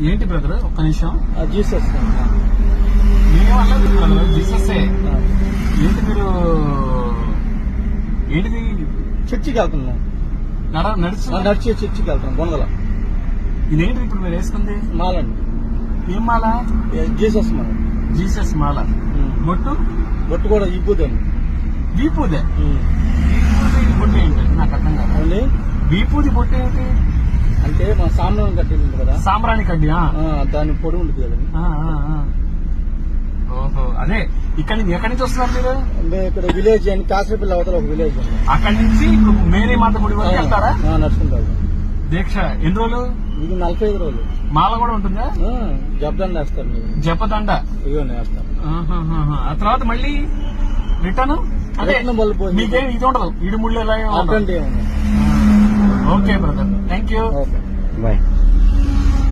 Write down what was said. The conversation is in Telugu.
ఏంటి బ్రదర్ ఒక్క నిమిషం. జీసస్ నేనేమన్నది బ్రదర్, జీసస్సే. ఏంటి మీరు ఏంటిది చర్చికి వెళ్తున్నాం, నడిచి చర్చికి వెళ్తాం గొంగల. ఇదేంటి ఇప్పుడు మీరు వేసుకుంది? మాలండి. ఏం మాల? జీసస్ మాల. జీసస్ మాల. బొట్టు కూడా విభూదండి. విభూదే? విభూది బొట్టు ఏంటి నాకు అర్థం కాదు. విభూది బొట్టు ఏంటి అంటే మన సాంబ్రాణి కడ్డీ ఉంది కదా, సాంబ్రాణి కడ్డీ, దాని పొడి ఉంటుంది కదండి. ఓహో, అదే. ఇక్కడ నుంచి ఎక్కడి నుంచి వస్తున్నారు మీరు? ఇక్కడ విలేజ్ అని, కాసరపల్లి అవతల ఒక విలేజ్ అండి. అక్కడి నుంచి ఇప్పుడు మేరీ మాత గుడి వరకు వెళ్తారా? నడుచుకుంటారు. దీక్ష ఎన్ని రోజులు? ఇది 45 రోజులు. మాల కూడా ఉంటుందా? జపదండ వేస్తారు మీరు. జపదండ వేస్తారు. ఆ తర్వాత మళ్ళీ రిటర్న్ అంటే మీకేం ఇది ఉండదు, ఇడుముళ్ళు ఎలా? అటువంటి. Okay brother, thank you, bye.